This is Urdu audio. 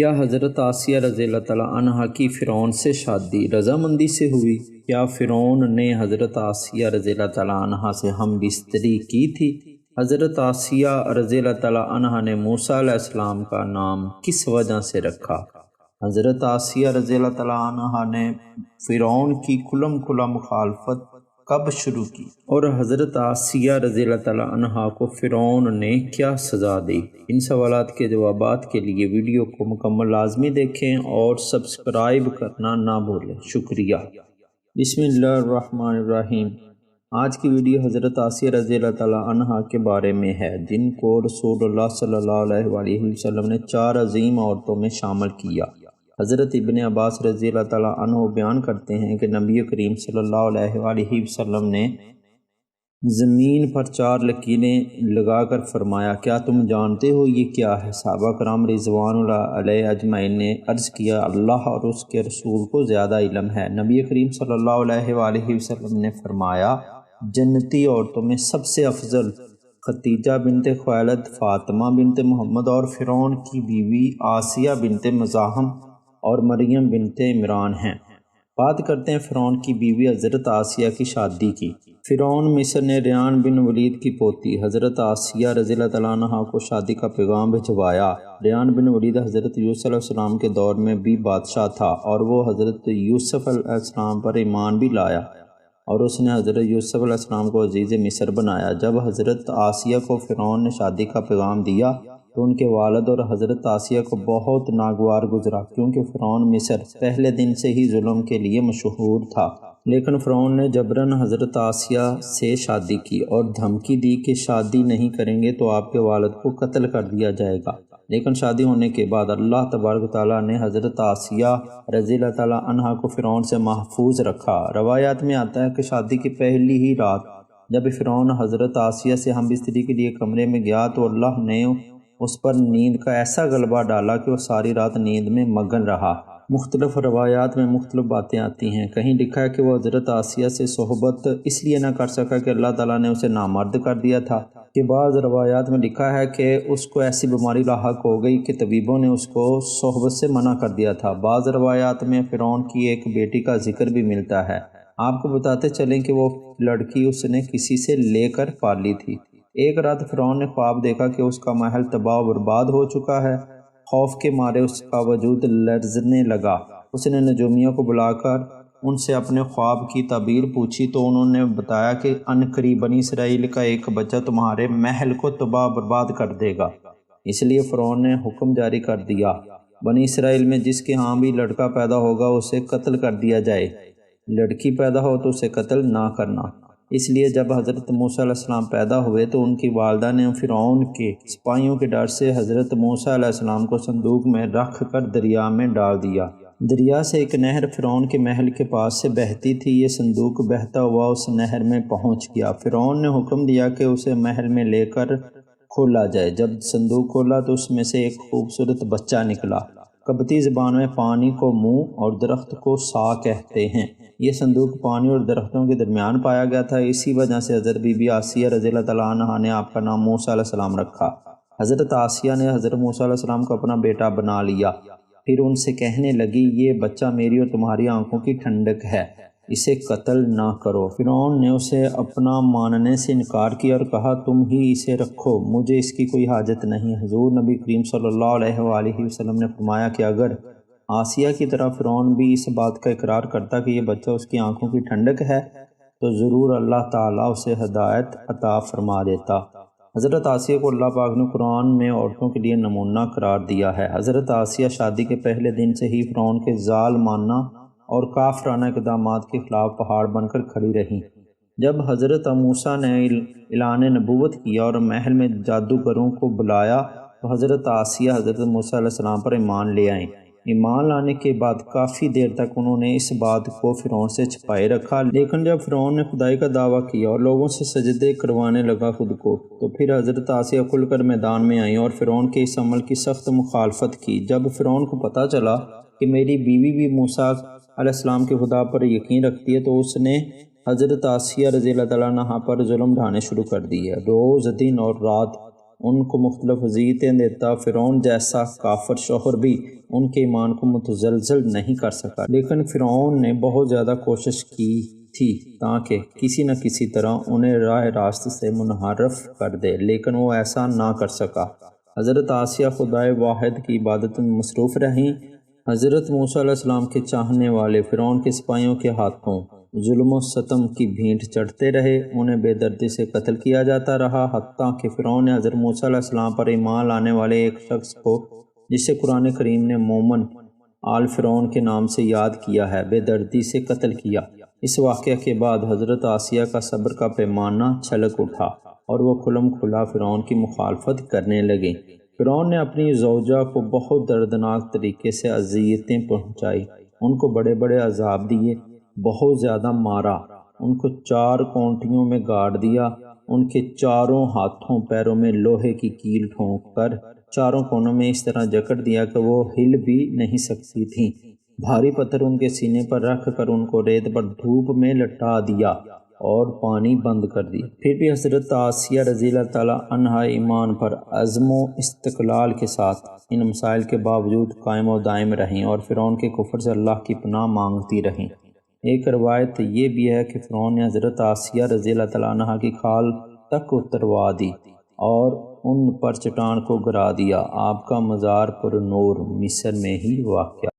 کیا حضرت آسیہ رضی اللہ تعالیٰ عنہا کی فرعون سے شادی رضامندی سے ہوئی؟ کیا فرعون نے حضرت آسیہ رضی اللہ تعالیٰ عنہا سے ہم بستری کی تھی؟ حضرت آسیہ رضی اللہ تعالیٰ عنہا نے موسیٰ علیہ السلام کا نام کس وجہ سے رکھا؟ حضرت آسیہ رضی اللہ تعالیٰ عنہا نے فرعون کی کھلا مخالفت کب شروع کی، اور حضرت آسیہ رضی اللہ تعالیٰ عنہا کو فرعون نے کیا سزا دی؟ ان سوالات کے جوابات کے لیے ویڈیو کو مکمل لازمی دیکھیں اور سبسکرائب کرنا نہ بھولیں۔ شکریہ۔ بسم اللہ الرحمن الرحیم۔ آج کی ویڈیو حضرت آسیہ رضی اللہ تعالیٰ عنہا کے بارے میں ہے، جن کو رسول اللہ صلی اللہ علیہ وآلہ وسلم نے 4 عظیم عورتوں میں شامل کیا۔ حضرت ابن عباس رضی اللہ تعالیٰ عنہ بیان کرتے ہیں کہ نبی کریم صلی اللہ علیہ وآلہ وسلم نے زمین پر 4 لکیریں لگا کر فرمایا، کیا تم جانتے ہو یہ کیا ہے؟ صحابہ کرام رضوان اللہ علیہ اجمعین نے عرض کیا، اللہ اور اس کے رسول کو زیادہ علم ہے۔ نبی کریم صلی اللہ علیہ وآلہ وسلم نے فرمایا، جنتی عورتوں میں سب سے افضل خدیجہ بنت خویلد، فاطمہ بنت محمد اور فرعون کی بیوی آسیہ بنت مزاحم اور مریم بنت عمران ہیں۔ بات کرتے ہیں فرعون کی بیوی حضرت آسیہ کی شادی کی۔ فرعون مصر نے ریان بن ولید کی پوتی حضرت آسیہ رضی اللہ تعالیٰ عنہا کو شادی کا پیغام بھجوایا۔ ریان بن ولید حضرت یوسف علیہ السلام کے دور میں بھی بادشاہ تھا، اور وہ حضرت یوسف علیہ السلام پر ایمان بھی لایا، اور اس نے حضرت یوسف علیہ السلام کو عزیز مصر بنایا۔ جب حضرت آسیہ کو فرعون نے شادی کا پیغام دیا تو ان کے والد اور حضرت آسیہ کو بہت ناگوار گزرا، کیونکہ فرعون مصر پہلے دن سے ہی ظلم کے لیے مشہور تھا۔ لیکن فرعون نے جبراً حضرت آسیہ سے شادی کی اور دھمکی دی کہ شادی نہیں کریں گے تو آپ کے والد کو قتل کر دیا جائے گا۔ لیکن شادی ہونے کے بعد اللہ تبارک و تعالیٰ نے حضرت آسیہ رضی اللہ تعالیٰ عنہا کو فرعون سے محفوظ رکھا۔ روایات میں آتا ہے کہ شادی کی پہلی ہی رات جب فرعون حضرت آسیہ سے ہم بستری کے لیے کمرے میں گیا تو اللہ نے اس پر نیند کا ایسا غلبہ ڈالا کہ وہ ساری رات نیند میں مگن رہا۔ مختلف روایات میں مختلف باتیں آتی ہیں۔ کہیں لکھا ہے کہ وہ حضرت آسیہ سے صحبت اس لیے نہ کر سکا کہ اللہ تعالیٰ نے اسے نامرد کر دیا تھا، کہ بعض روایات میں لکھا ہے کہ اس کو ایسی بیماری لاحق ہو گئی کہ طبیبوں نے اس کو صحبت سے منع کر دیا تھا۔ بعض روایات میں فرعون کی ایک بیٹی کا ذکر بھی ملتا ہے۔ آپ کو بتاتے چلیں کہ وہ لڑکی اس نے کسی سے لے کر پالی تھی۔ ایک رات فرعون نے خواب دیکھا کہ اس کا محل تباہ و برباد ہو چکا ہے۔ خوف کے مارے اس کا وجود لرزنے لگا۔ اس نے نجومیوں کو بلا کر ان سے اپنے خواب کی تعبیر پوچھی تو انہوں نے بتایا کہ عنقریب بنی اسرائیل کا ایک بچہ تمہارے محل کو تباہ و برباد کر دے گا۔ اس لیے فرعون نے حکم جاری کر دیا، بنی اسرائیل میں جس کے ہاں بھی لڑکا پیدا ہوگا اسے قتل کر دیا جائے، لڑکی پیدا ہو تو اسے قتل نہ کرنا۔ اس لیے جب حضرت موسیٰ علیہ السلام پیدا ہوئے تو ان کی والدہ نے فرعون کے سپاہیوں کے ڈر سے حضرت موسیٰ علیہ السلام کو صندوق میں رکھ کر دریا میں ڈال دیا۔ دریا سے ایک نہر فرعون کے محل کے پاس سے بہتی تھی۔ یہ صندوق بہتا ہوا اس نہر میں پہنچ گیا۔ فرعون نے حکم دیا کہ اسے محل میں لے کر کھولا جائے۔ جب صندوق کھولا تو اس میں سے ایک خوبصورت بچہ نکلا۔ قبطی زبان میں پانی کو منہ اور درخت کو سا کہتے ہیں۔ یہ صندوق پانی اور درختوں کے درمیان پایا گیا تھا۔ اسی وجہ سے حضرت بی بی آسیہ رضی اللہ تعالیٰ عنہا نے آپ کا نام موسیٰ علیہ السلام رکھا۔ حضرت آسیہ نے حضرت موسیٰ علیہ السلام کو اپنا بیٹا بنا لیا، پھر ان سے کہنے لگی، یہ بچہ میری اور تمہاری آنکھوں کی ٹھنڈک ہے، اسے قتل نہ کرو۔ فرعون نے اسے اپنا ماننے سے انکار کیا اور کہا، تم ہی اسے رکھو، مجھے اس کی کوئی حاجت نہیں۔ حضور نبی کریم صلی اللہ علیہ وآلہ وسلم نے فرمایا کہ اگر آسیہ کی طرح فرعون بھی اس بات کا اقرار کرتا کہ یہ بچہ اس کی آنکھوں کی ٹھنڈک ہے تو ضرور اللہ تعالیٰ اسے ہدایت عطا فرما دیتا۔ حضرت آسیہ کو اللہ پاک نے قرآن میں عورتوں کے لیے نمونہ قرار دیا ہے۔ حضرت آسیہ شادی کے پہلے دن سے ہی فرعون کے ظالمانہ اور کافرانہ اقدامات کے خلاف پہاڑ بن کر کھڑی رہیں۔ جب حضرت موسیٰ نے اعلان نبوت کیا اور محل میں جادوگروں کو بلایا تو حضرت آسیہ حضرت موسیٰ علیہ السلام پر ایمان لے آئیں۔ ایمان لانے کے بعد کافی دیر تک انہوں نے اس بات کو فرعون سے چھپائے رکھا، لیکن جب فرعون نے خدائی کا دعویٰ کیا اور لوگوں سے سجدے کروانے لگا خود کو، تو پھر حضرت آسیہ کھل کر میدان میں آئیں اور فرعون کے اس عمل کی سخت مخالفت کی۔ جب فرعون کو پتہ چلا کہ میری بیوی بھی موسیٰ علیہ السلام کے خدا پر یقین رکھتی ہے تو اس نے حضرت آسیہ رضی اللہ تعالیٰ عنہا پر ظلم ڈھانے شروع کر دیے۔ روز دن اور رات ان کو مختلف اذیتیں دیتا۔ فرعون جیسا کافر شوہر بھی ان کے ایمان کو متزلزل نہیں کر سکا، لیکن فرعون نے بہت زیادہ کوشش کی تھی تاکہ کسی نہ کسی طرح انہیں راہ راست سے منحرف کر دے، لیکن وہ ایسا نہ کر سکا۔ حضرت آسیہ خدائے واحد کی عبادت میں مصروف رہیں۔ حضرت موسیٰ علیہ السلام کے چاہنے والے فرعون کے سپاہیوں کے ہاتھوں ظلم و ستم کی بھینٹ چڑھتے رہے، انہیں بے دردی سے قتل کیا جاتا رہا، حتیٰ کہ فرعون نے حضرت موسیٰ علیہ السلام پر ایمان لانے والے ایک شخص کو، جسے قرآن کریم نے مومن آل فرعون کے نام سے یاد کیا ہے، بے دردی سے قتل کیا۔ اس واقعہ کے بعد حضرت آسیہ کا صبر کا پیمانہ چھلک اٹھا اور وہ کھلم کھلا فرعون کی مخالفت کرنے لگے۔ فرعون نے اپنی زوجہ کو بہت دردناک طریقے سے اذیتیں پہنچائی، ان کو بڑے بڑے عذاب دیے، بہت زیادہ مارا، ان کو 4 کونٹیوں میں گاڑ دیا، ان کے چاروں ہاتھوں پیروں میں لوہے کی کیل ٹھونک کر چاروں کونوں میں اس طرح جکڑ دیا کہ وہ ہل بھی نہیں سکتی تھیں، بھاری پتھر ان کے سینے پر رکھ کر ان کو ریت پر دھوپ میں لٹا دیا اور پانی بند کر دیا۔ پھر بھی حضرت آسیہ رضی اللہ تعالیٰ عنہا ایمان پر عزم و استقلال کے ساتھ ان مسائل کے باوجود قائم و دائم رہیں اور فرعون کے کفر سے اللہ کی پناہ مانگتی رہیں۔ ایک روایت یہ بھی ہے کہ فرعون نے حضرت آسیہ رضی اللہ تعالیٰ عنہا کی کھال تک اتروا دی اور ان پر چٹان کو گرا دیا۔ آپ کا مزار پر نور مصر میں ہی واقع